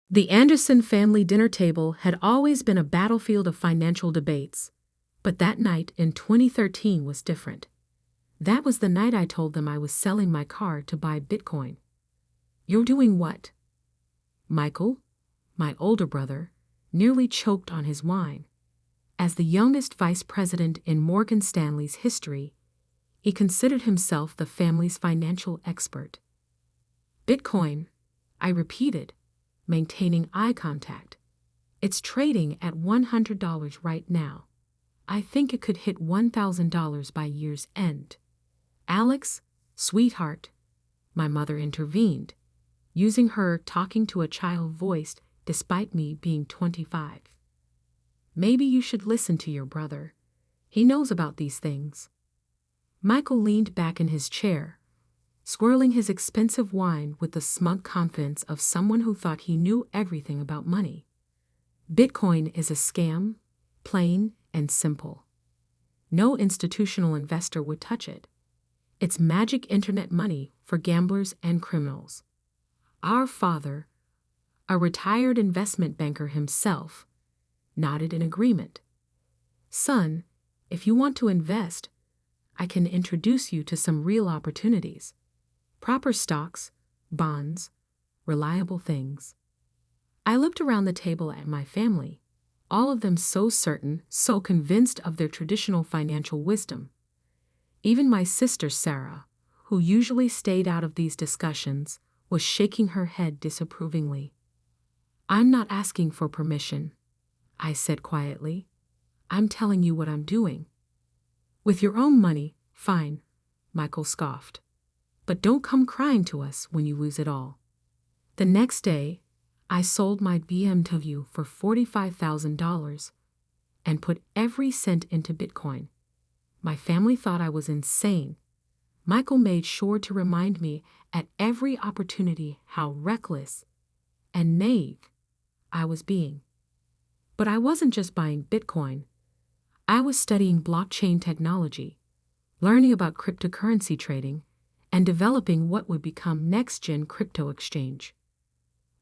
The Anderson family dinner table had always been a battlefield of financial debates, but that night in 2013 was different. That was the night I told them I was selling my car to buy Bitcoin. "You're doing what?" Michael, my older brother, nearly choked on his wine. As the youngest vice president in Morgan Stanley's history, he considered himself the family's financial expert. "Bitcoin," I repeated, maintaining eye contact. "It's trading at $100 right now. I think it could hit $1,000 by year's end." "Alex, sweetheart," my mother intervened, using her talking to a child voice despite me being 25. "Maybe you should listen to your brother. He knows about these things." Michael leaned back in his chair, swirling his expensive wine with the smug confidence of someone who thought he knew everything about money. "Bitcoin is a scam, plain and simple. No institutional investor would touch it. It's magic internet money for gamblers and criminals." Our father, a retired investment banker himself, nodded in agreement. "Son, if you want to invest, I can introduce you to some real opportunities. Proper stocks, bonds, reliable things." I looked around the table at my family, all of them so certain, so convinced of their traditional financial wisdom. Even my sister Sarah, who usually stayed out of these discussions, was shaking her head disapprovingly. "I'm not asking for permission," I said quietly. "I'm telling you what I'm doing." "With your own money, fine," Michael scoffed. "But don't come crying to us when you lose it all." The next day, I sold my BMW for $45,000 and put every cent into Bitcoin. My family thought I was insane. Michael made sure to remind me at every opportunity how reckless and naive I was being. But I wasn't just buying Bitcoin. I was studying blockchain technology, learning about cryptocurrency trading, and developing what would become next-gen crypto exchange.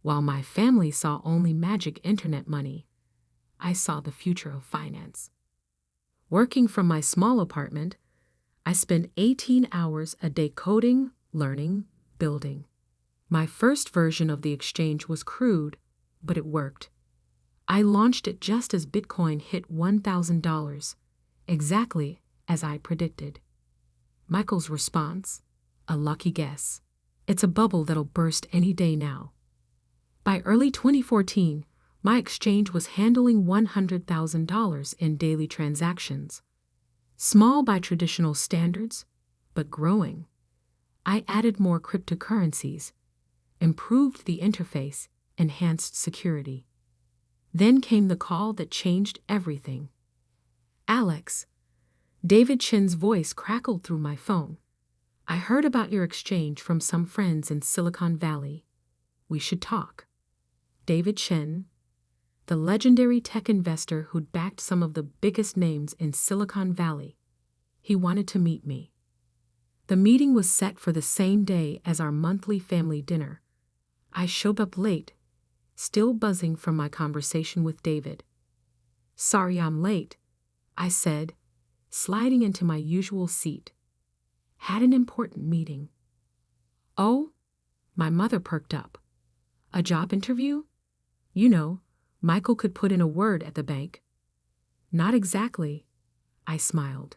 While my family saw only magic internet money, I saw the future of finance. Working from my small apartment, I spent 18 hours a day coding, learning, building. My first version of the exchange was crude, but it worked. I launched it just as Bitcoin hit $1,000, exactly as I predicted. Michael's response: "A lucky guess. It's a bubble that'll burst any day now." By early 2014, my exchange was handling $100,000 in daily transactions. Small by traditional standards, but growing. I added more cryptocurrencies, improved the interface, enhanced security. Then came the call that changed everything. "Alex," David Chen's voice crackled through my phone. "I heard about your exchange from some friends in Silicon Valley. We should talk." David Chen, the legendary tech investor who'd backed some of the biggest names in Silicon Valley. He wanted to meet me. The meeting was set for the same day as our monthly family dinner. I showed up late, still buzzing from my conversation with David. "Sorry I'm late," I said, sliding into my usual seat. "Had an important meeting." "Oh?" My mother perked up. "A job interview? You know, Michael could put in a word at the bank." "Not exactly," I smiled.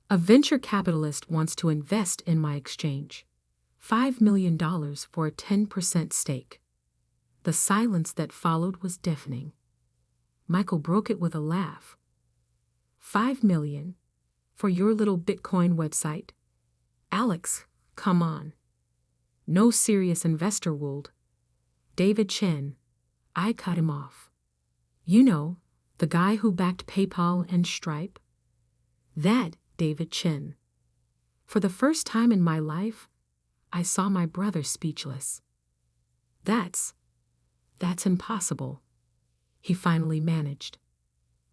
"A venture capitalist wants to invest in my exchange. $5 million for a 10% stake." The silence that followed was deafening. Michael broke it with a laugh. $5 million for your little Bitcoin website? Alex, come on. No serious investor would. David Chen. I cut him off. "You know, the guy who backed PayPal and Stripe?" That David Chen. For the first time in my life, I saw my brother speechless. That's impossible," he finally managed.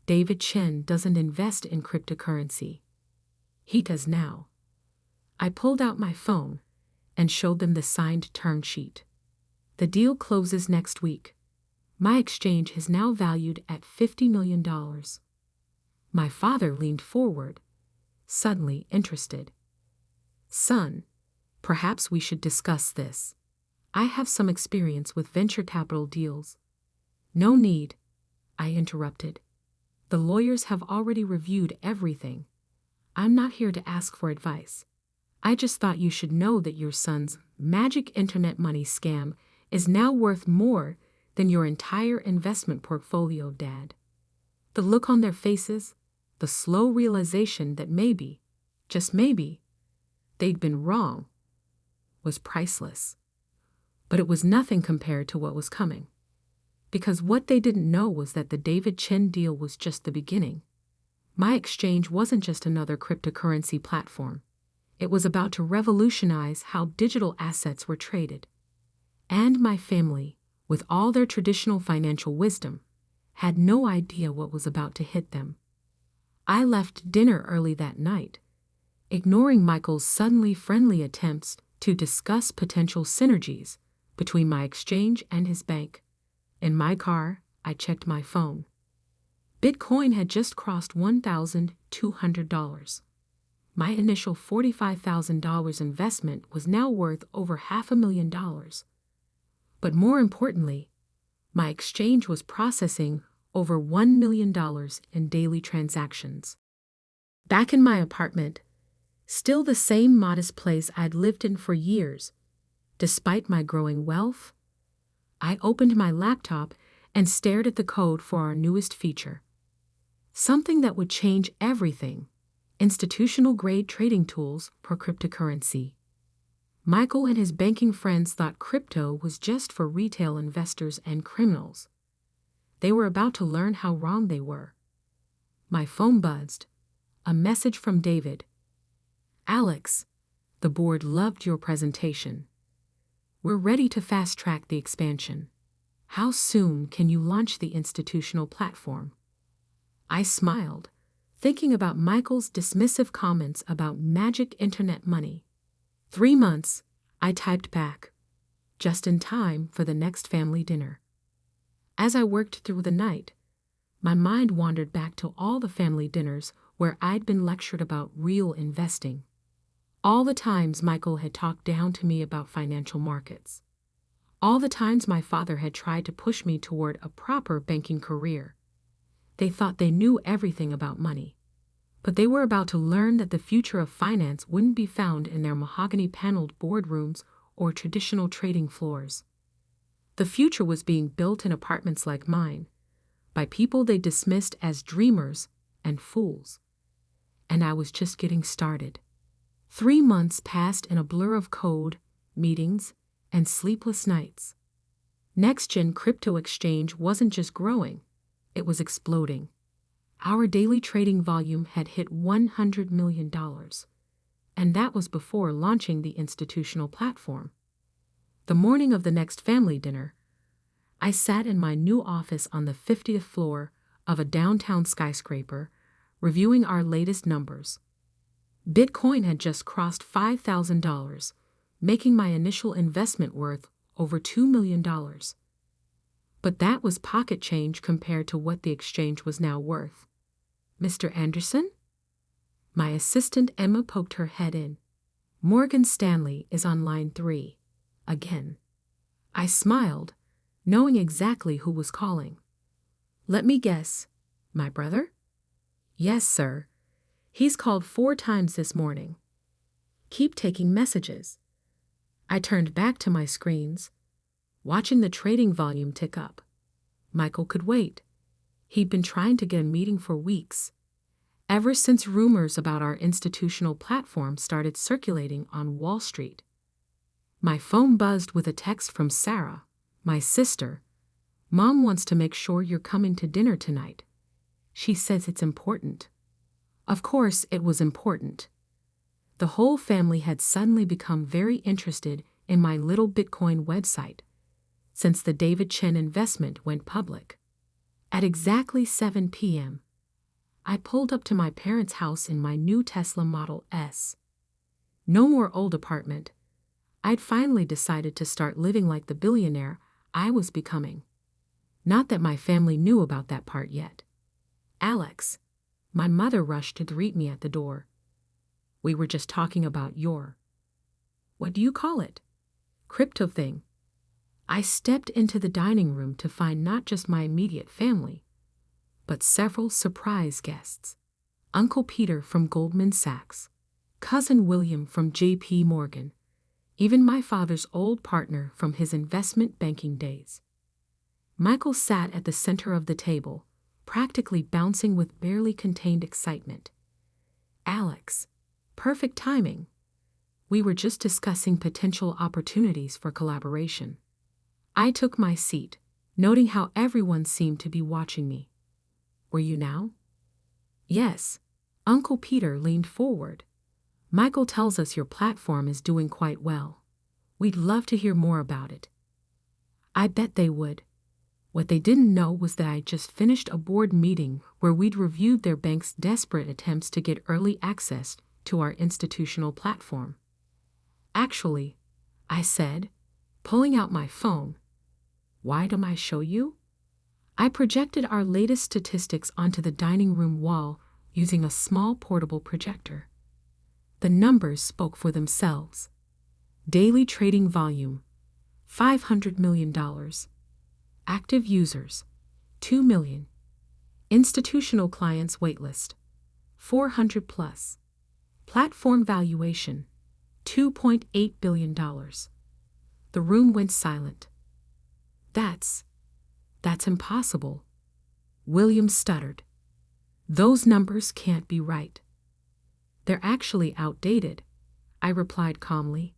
"David Chen doesn't invest in cryptocurrency. He does now." I pulled out my phone and showed them the signed term sheet. "The deal closes next week. My exchange is now valued at $50 million. My father leaned forward, suddenly interested. Son, perhaps we should discuss this. I have some experience with venture capital deals. No need, I interrupted. The lawyers have already reviewed everything. I'm not here to ask for advice. I just thought you should know that your son's magic internet money scam is now worth more than your entire investment portfolio, Dad. The look on their faces, the slow realization that maybe, just maybe, they'd been wrong, was priceless. But it was nothing compared to what was coming. Because what they didn't know was that the David Chen deal was just the beginning. My exchange wasn't just another cryptocurrency platform. It was about to revolutionize how digital assets were traded. And my family, with all their traditional financial wisdom, had no idea what was about to hit them. I left dinner early that night, ignoring Michael's suddenly friendly attempts to discuss potential synergies between my exchange and his bank. In my car, I checked my phone. Bitcoin had just crossed $1,200. My initial $45,000 investment was now worth over $500,000. But more importantly, my exchange was processing over $1 million in daily transactions. Back in my apartment, still the same modest place I'd lived in for years, despite my growing wealth, I opened my laptop and stared at the code for our newest feature. Something that would change everything: institutional-grade trading tools for cryptocurrency. Michael and his banking friends thought crypto was just for retail investors and criminals. They were about to learn how wrong they were. My phone buzzed. A message from David. Alex, the board loved your presentation. We're ready to fast-track the expansion. How soon can you launch the institutional platform? I smiled, thinking about Michael's dismissive comments about magic internet money. 3 months, I typed back, just in time for the next family dinner. As I worked through the night, my mind wandered back to all the family dinners where I'd been lectured about real investing. All the times Michael had talked down to me about financial markets. All the times my father had tried to push me toward a proper banking career. They thought they knew everything about money. But they were about to learn that the future of finance wouldn't be found in their mahogany-paneled boardrooms or traditional trading floors. The future was being built in apartments like mine, by people they dismissed as dreamers and fools. And I was just getting started. 3 months passed in a blur of code, meetings, and sleepless nights. NextGen Crypto Exchange wasn't just growing, it was exploding. Our daily trading volume had hit $100 million, and that was before launching the institutional platform. The morning of the next family dinner, I sat in my new office on the 50th floor of a downtown skyscraper, reviewing our latest numbers. Bitcoin had just crossed $5,000, making my initial investment worth over $2 million. But that was pocket change compared to what the exchange was now worth. Mr. Anderson? My assistant Emma poked her head in. Morgan Stanley is on line 3. Again. I smiled, knowing exactly who was calling. Let me guess. My brother? Yes, sir. He's called 4 times this morning. Keep taking messages. I turned back to my screens, watching the trading volume tick up. Michael could wait. He'd been trying to get a meeting for weeks, ever since rumors about our institutional platform started circulating on Wall Street. My phone buzzed with a text from Sarah, my sister. Mom wants to make sure you're coming to dinner tonight. She says it's important. Of course, it was important. The whole family had suddenly become very interested in my little Bitcoin website since the David Chen investment went public. At exactly 7 p.m., I pulled up to my parents' house in my new Tesla Model S. No more old apartment. I'd finally decided to start living like the billionaire I was becoming. Not that my family knew about that part yet. Alex, my mother rushed to greet me at the door. We were just talking about your, what do you call it? Crypto thing. I stepped into the dining room to find not just my immediate family, but several surprise guests. Uncle Peter from Goldman Sachs, Cousin William from J.P. Morgan, even my father's old partner from his investment banking days. Michael sat at the center of the table, practically bouncing with barely contained excitement. Alex, perfect timing. We were just discussing potential opportunities for collaboration. I took my seat, noting how everyone seemed to be watching me. Were you now? Yes. Uncle Peter leaned forward. Michael tells us your platform is doing quite well. We'd love to hear more about it. I bet they would. What they didn't know was that I just finished a board meeting where we'd reviewed their bank's desperate attempts to get early access to our institutional platform. Actually, I said, pulling out my phone. Why don't I show you? I projected our latest statistics onto the dining room wall using a small portable projector. The numbers spoke for themselves. Daily trading volume, $500 million. Active users, 2 million. Institutional clients waitlist, 400 plus. Platform valuation, $2.8 billion. The room went silent. That's impossible. William stuttered. Those numbers can't be right. They're actually outdated, I replied calmly.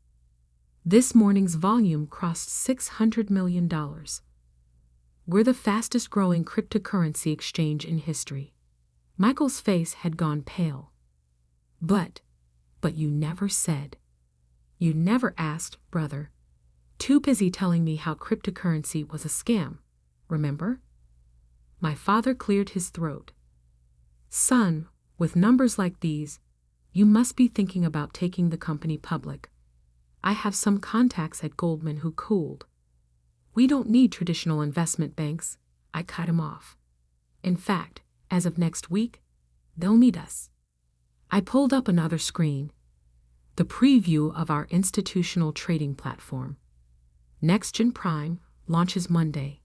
This morning's volume crossed $600 million. We're the fastest growing cryptocurrency exchange in history. Michael's face had gone pale. But you never said. You never asked, brother. Too busy telling me how cryptocurrency was a scam, remember? My father cleared his throat. Son, with numbers like these, you must be thinking about taking the company public. I have some contacts at Goldman who cooled. We don't need traditional investment banks, I cut him off. In fact, as of next week, they'll need us. I pulled up another screen. The preview of our institutional trading platform. NextGen Prime launches Monday.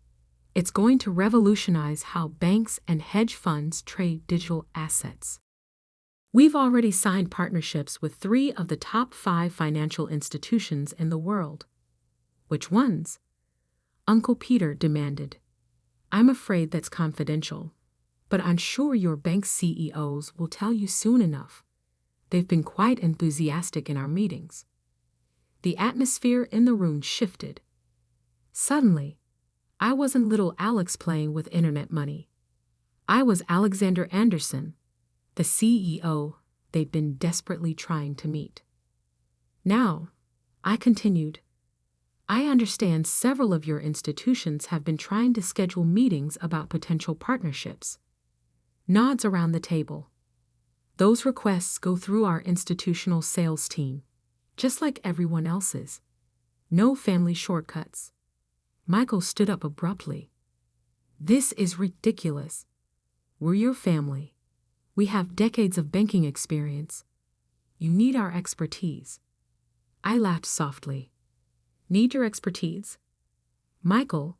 It's going to revolutionize how banks and hedge funds trade digital assets. We've already signed partnerships with 3 of the top 5 financial institutions in the world. Which ones? Uncle Peter demanded. I'm afraid that's confidential, but I'm sure your bank CEOs will tell you soon enough. They've been quite enthusiastic in our meetings. The atmosphere in the room shifted. Suddenly, I wasn't little Alex playing with internet money. I was Alexander Anderson, the CEO they'd been desperately trying to meet. Now, I continued, I understand several of your institutions have been trying to schedule meetings about potential partnerships. Nods around the table. Those requests go through our institutional sales team, just like everyone else's. No family shortcuts. Michael stood up abruptly. This is ridiculous. We're your family. We have decades of banking experience. You need our expertise. I laughed softly. Need your expertise? Michael,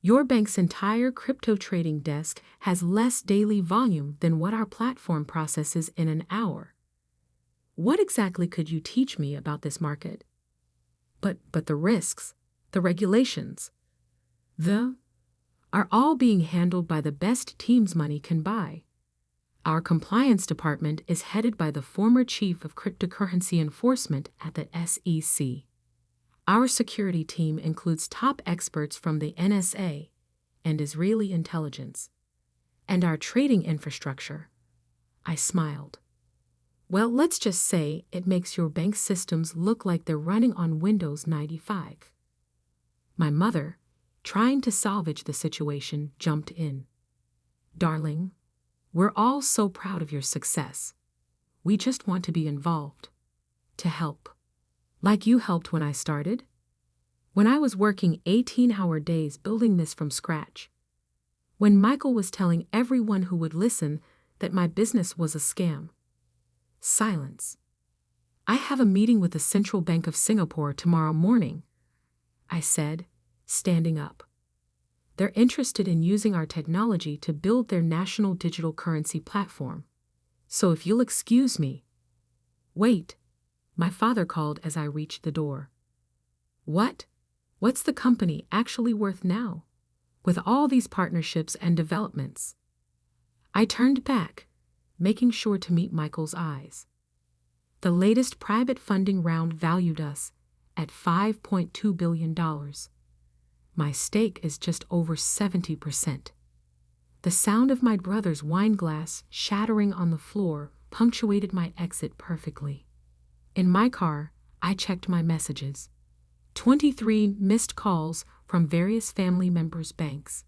your bank's entire crypto trading desk has less daily volume than what our platform processes in an hour. What exactly could you teach me about this market? But the risks, the regulations, are all being handled by the best teams money can buy. Our compliance department is headed by the former chief of cryptocurrency enforcement at the SEC. Our security team includes top experts from the NSA and Israeli intelligence. And our trading infrastructure. I smiled. Well, let's just say it makes your bank systems look like they're running on Windows 95. My mother, trying to salvage the situation, jumped in. Darling, we're all so proud of your success. We just want to be involved. To help. Like you helped when I started. When I was working 18-hour days building this from scratch. when Michael was telling everyone who would listen that my business was a scam. Silence. I have a meeting with the Central Bank of Singapore tomorrow morning, I said, standing up. They're interested in using our technology to build their national digital currency platform. So if you'll excuse me. Wait, my father called as I reached the door. What? What's the company actually worth now, with all these partnerships and developments? I turned back, making sure to meet Michael's eyes. The latest private funding round valued us at $5.2 billion. My stake is just over 70%. The sound of my brother's wine glass shattering on the floor punctuated my exit perfectly. In my car, I checked my messages. 23 missed calls from various family members' banks.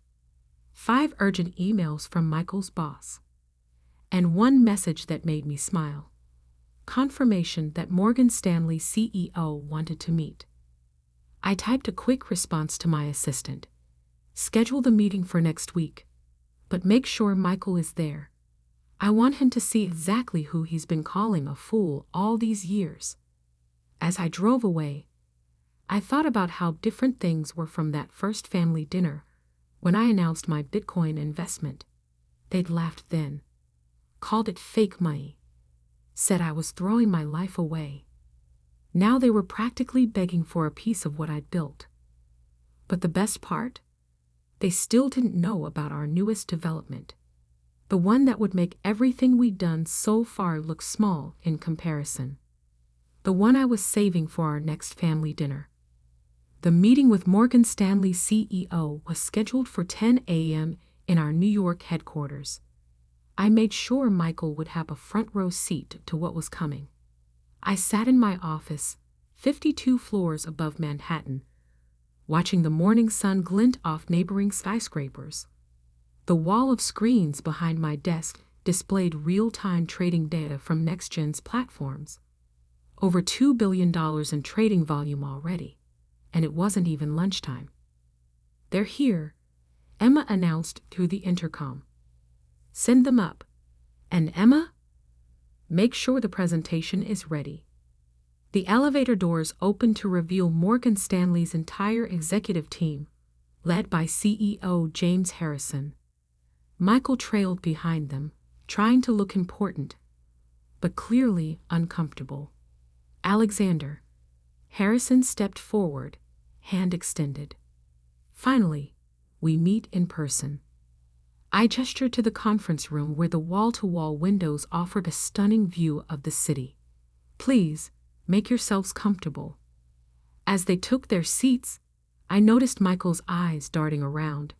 5 urgent emails from Michael's boss. And 1 message that made me smile. Confirmation that Morgan Stanley CEO wanted to meet. I typed a quick response to my assistant. Schedule the meeting for next week, but make sure Michael is there. I want him to see exactly who he's been calling a fool all these years. As I drove away, I thought about how different things were from that first family dinner when I announced my Bitcoin investment. They'd laughed then, called it fake money, said I was throwing my life away. Now they were practically begging for a piece of what I'd built. But the best part? They still didn't know about our newest development. The one that would make everything we'd done so far look small in comparison. The one I was saving for our next family dinner. The meeting with Morgan Stanley CEO was scheduled for 10 a.m. in our New York headquarters. I made sure Michael would have a front row seat to what was coming. I sat in my office, 52 floors above Manhattan, watching the morning sun glint off neighboring skyscrapers. The wall of screens behind my desk displayed real-time trading data from NextGen's platforms. Over $2 billion in trading volume already, and it wasn't even lunchtime. They're here, Emma announced through the intercom. Send them up. And Emma? Make sure the presentation is ready. The elevator doors opened to reveal Morgan Stanley's entire executive team, led by CEO James Harrison. Michael trailed behind them, trying to look important, but clearly uncomfortable. Alexander. Harrison stepped forward, hand extended. Finally, we meet in person. I gestured to the conference room where the wall-to-wall windows offered a stunning view of the city. Please, make yourselves comfortable. As they took their seats, I noticed Michael's eyes darting around,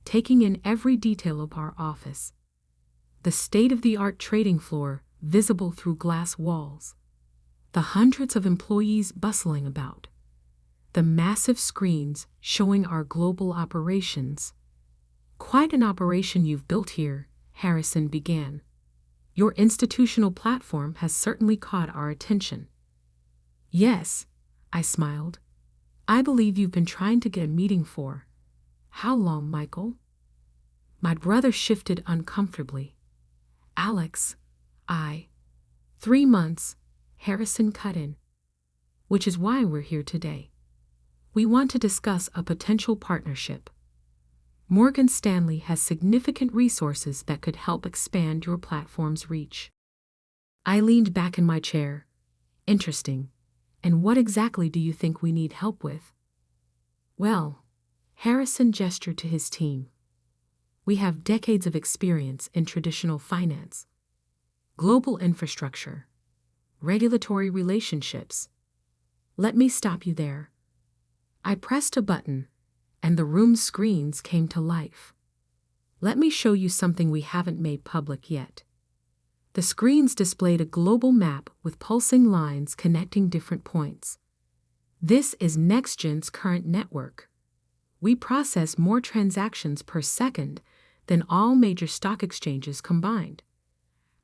taking in every detail of our office. The state-of-the-art trading floor, visible through glass walls. The hundreds of employees bustling about. The massive screens showing our global operations. Quite an operation you've built here, Harrison began. Your institutional platform has certainly caught our attention. Yes, I smiled. I believe you've been trying to get a meeting for. How long, Michael? My brother shifted uncomfortably. Alex, 3 months, Harrison cut in. Which is why we're here today. We want to discuss a potential partnership. Morgan Stanley has significant resources that could help expand your platform's reach. I leaned back in my chair. Interesting. And what exactly do you think we need help with? Well, Harrison gestured to his team. We have decades of experience in traditional finance, global infrastructure, regulatory relationships. Let me stop you there. I pressed a button, and the room's screens came to life. Let me show you something we haven't made public yet. The screens displayed a global map with pulsing lines connecting different points. This is NextGen's current network. We process more transactions per second than all major stock exchanges combined.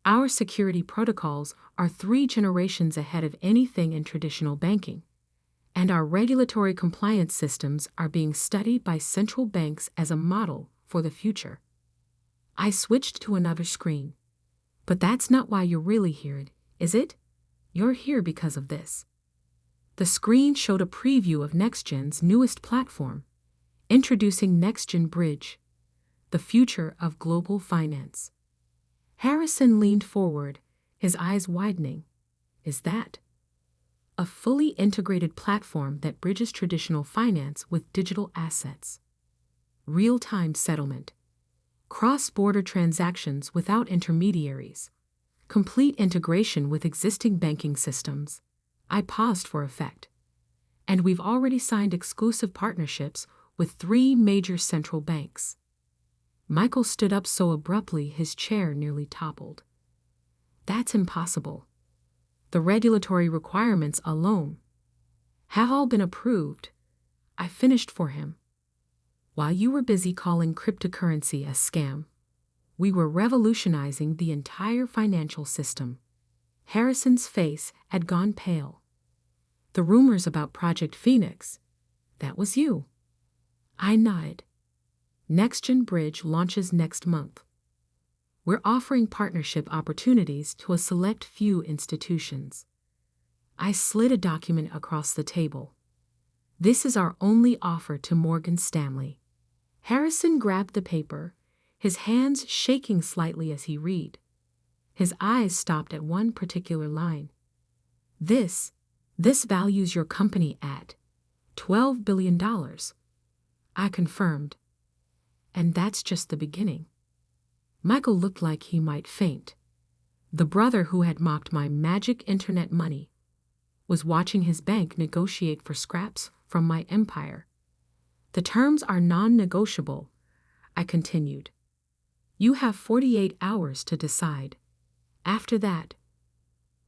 Our security protocols are 3 generations ahead of anything in traditional banking. And our regulatory compliance systems are being studied by central banks as a model for the future. I switched to another screen. But that's not why you're really here, is it? You're here because of this. The screen showed a preview of NextGen's newest platform, introducing NextGen Bridge, the future of global finance. Harrison leaned forward, his eyes widening. Is that a fully integrated platform that bridges traditional finance with digital assets? Real-time settlement, cross-border transactions without intermediaries, complete integration with existing banking systems. I paused for effect. And we've already signed exclusive partnerships with 3 major central banks. Michael stood up so abruptly his chair nearly toppled. That's impossible. The regulatory requirements alone have all been approved. I finished for him. While you were busy calling cryptocurrency a scam, we were revolutionizing the entire financial system. Harrison's face had gone pale. The rumors about Project Phoenix, that was you. I nodded. NextGen Bridge launches next month. We're offering partnership opportunities to a select few institutions. I slid a document across the table. This is our only offer to Morgan Stanley. Harrison grabbed the paper, his hands shaking slightly as he read. His eyes stopped at one particular line. This values your company at $12 billion. I confirmed. And that's just the beginning. Michael looked like he might faint. The brother who had mocked my magic internet money was watching his bank negotiate for scraps from my empire. The terms are non-negotiable, I continued. You have 48 hours to decide. After that,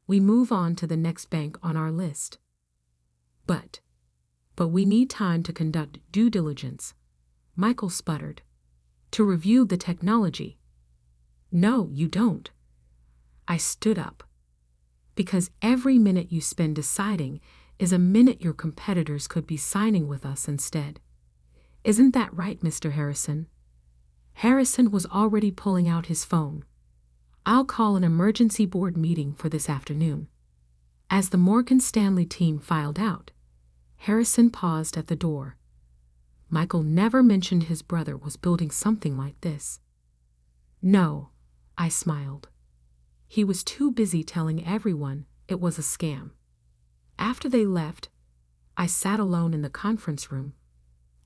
we move on to the next bank on our list. But we need time to conduct due diligence. Michael sputtered. To review the technology. No, you don't. I stood up. Because every minute you spend deciding is a minute your competitors could be signing with us instead. Isn't that right, Mr. Harrison? Harrison was already pulling out his phone. I'll call an emergency board meeting for this afternoon. As the Morgan Stanley team filed out, Harrison paused at the door. Michael never mentioned his brother was building something like this. No, I smiled. He was too busy telling everyone it was a scam. After they left, I sat alone in the conference room,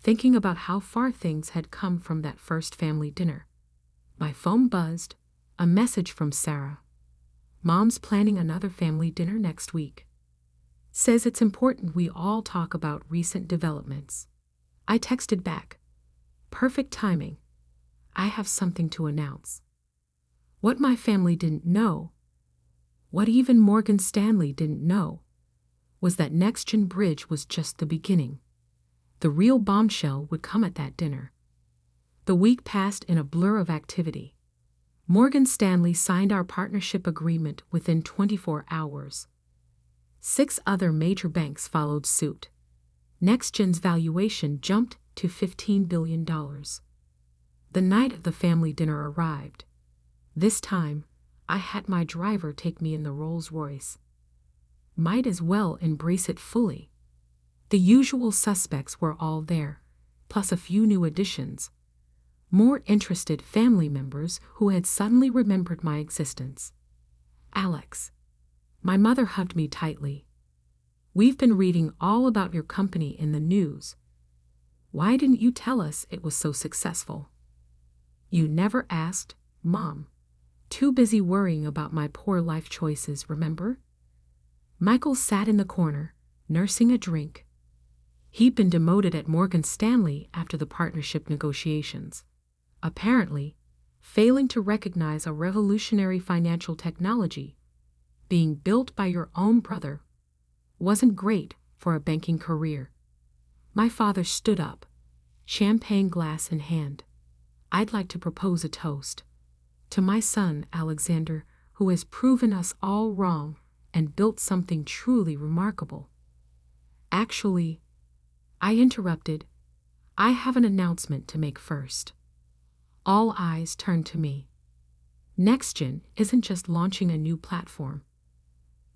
thinking about how far things had come from that first family dinner. My phone buzzed, a message from Sarah. Mom's planning another family dinner next week. Says it's important we all talk about recent developments. I texted back. Perfect timing. I have something to announce. What my family didn't know, what even Morgan Stanley didn't know, was that NextGen Bridge was just the beginning. The real bombshell would come at that dinner. The week passed in a blur of activity. Morgan Stanley signed our partnership agreement within 24 hours. 6 other major banks followed suit. NextGen's valuation jumped to $15 billion. The night of the family dinner arrived. This time, I had my driver take me in the Rolls-Royce. Might as well embrace it fully. The usual suspects were all there, plus a few new additions. More interested family members who had suddenly remembered my existence. Alex. My mother hugged me tightly. We've been reading all about your company in the news. Why didn't you tell us it was so successful? You never asked, Mom. Too busy worrying about my poor life choices, remember? Michael sat in the corner, nursing a drink. He'd been demoted at Morgan Stanley after the partnership negotiations. Apparently, failing to recognize a revolutionary financial technology being built by your own brother wasn't great for a banking career. My father stood up, champagne glass in hand. I'd like to propose a toast to my son, Alexander, who has proven us all wrong and built something truly remarkable. Actually, I interrupted. I have an announcement to make first. All eyes turned to me. NextGen isn't just launching a new platform.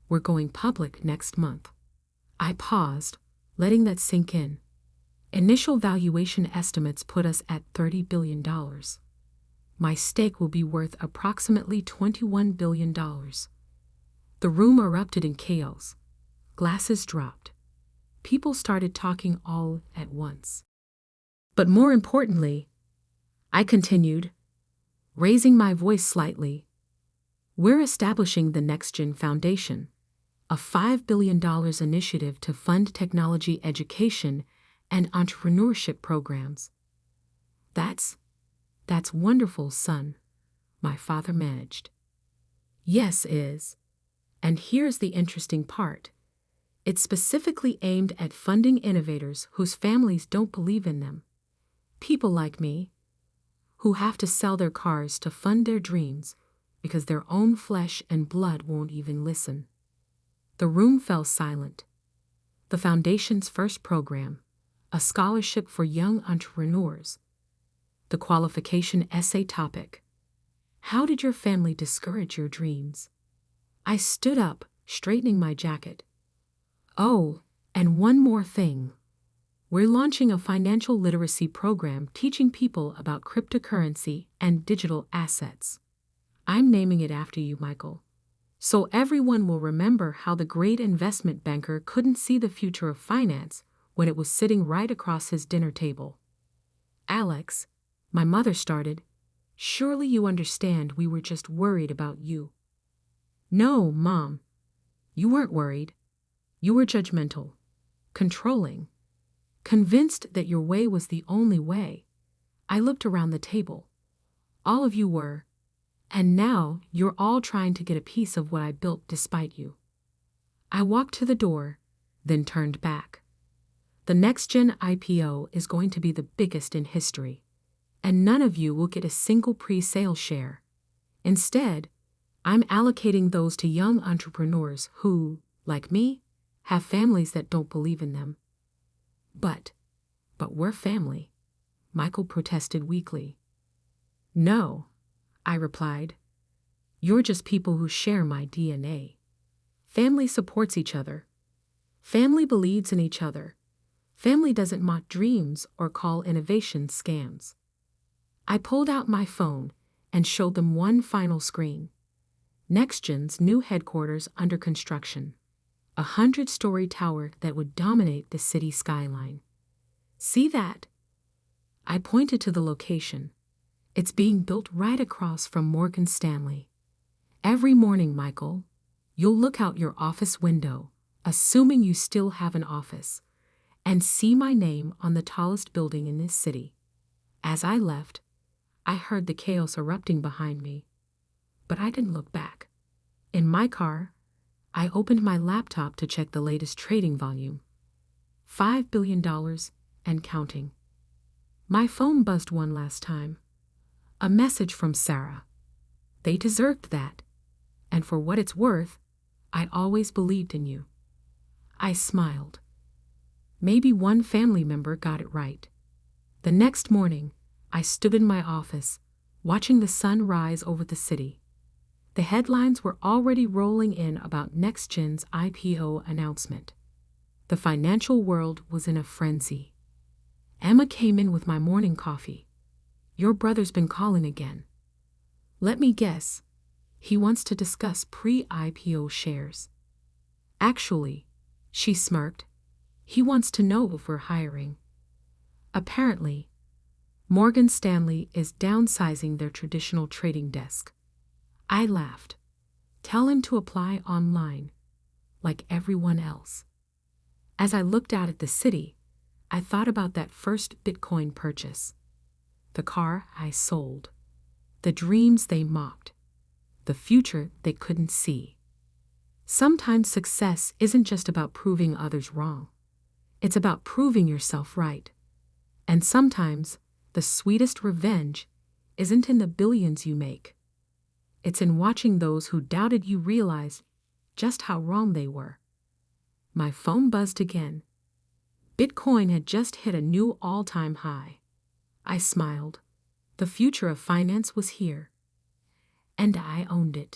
We're going public next month. I paused, letting that sink in. Initial valuation estimates put us at $30 billion. My stake will be worth approximately $21 billion. The room erupted in chaos. Glasses dropped. People started talking all at once. But more importantly, I continued, raising my voice slightly, we're establishing the NextGen Foundation, a $5 billion initiative to fund technology education and entrepreneurship programs. That's wonderful, son, my father managed. Yes, is. And here's the interesting part. It's specifically aimed at funding innovators whose families don't believe in them. People like me, who have to sell their cars to fund their dreams because their own flesh and blood won't even listen. The room fell silent. The Foundation's first program, a scholarship for young entrepreneurs. The qualification essay topic: how did your family discourage your dreams? I stood up, straightening my jacket. Oh, and one more thing. We're launching a financial literacy program teaching people about cryptocurrency and digital assets. I'm naming it after you, Michael. So everyone will remember how the great investment banker couldn't see the future of finance when it was sitting right across his dinner table. Alex, my mother started, surely you understand we were just worried about you. No, Mom. You weren't worried. You were judgmental, controlling, convinced that your way was the only way. I looked around the table. All of you were, and now you're all trying to get a piece of what I built despite you. I walked to the door, then turned back. The NextGen IPO is going to be the biggest in history, and none of you will get a single pre-sale share. Instead, I'm allocating those to young entrepreneurs who, like me, have families that don't believe in them. But we're family, Michael protested weakly. No, I replied. You're just people who share my DNA. Family supports each other. Family believes in each other. Family doesn't mock dreams or call innovation scams. I pulled out my phone and showed them one final screen. NextGen's new headquarters under construction. A 100-story tower that would dominate the city skyline. See that? I pointed to the location. It's being built right across from Morgan Stanley. Every morning, Michael, you'll look out your office window, assuming you still have an office, and see my name on the tallest building in this city. As I left, I heard the chaos erupting behind me, but I didn't look back. In my car, I opened my laptop to check the latest trading volume. $5 billion and counting. My phone buzzed one last time. A message from Sarah. They deserved that. And for what it's worth, I always believed in you. I smiled. Maybe one family member got it right. The next morning, I stood in my office, watching the sun rise over the city. The headlines were already rolling in about NextGen's IPO announcement. The financial world was in a frenzy. Emma came in with my morning coffee. Your brother's been calling again. Let me guess. He wants to discuss pre-IPO shares. Actually, she smirked, he wants to know if we're hiring. Apparently, Morgan Stanley is downsizing their traditional trading desk. I laughed. Tell him to apply online, like everyone else. As I looked out at the city, I thought about that first Bitcoin purchase. The car I sold. The dreams they mocked. The future they couldn't see. Sometimes success isn't just about proving others wrong. It's about proving yourself right. And sometimes the sweetest revenge isn't in the billions you make. It's in watching those who doubted you realize just how wrong they were. My phone buzzed again. Bitcoin had just hit a new all-time high. I smiled. The future of finance was here. And I owned it.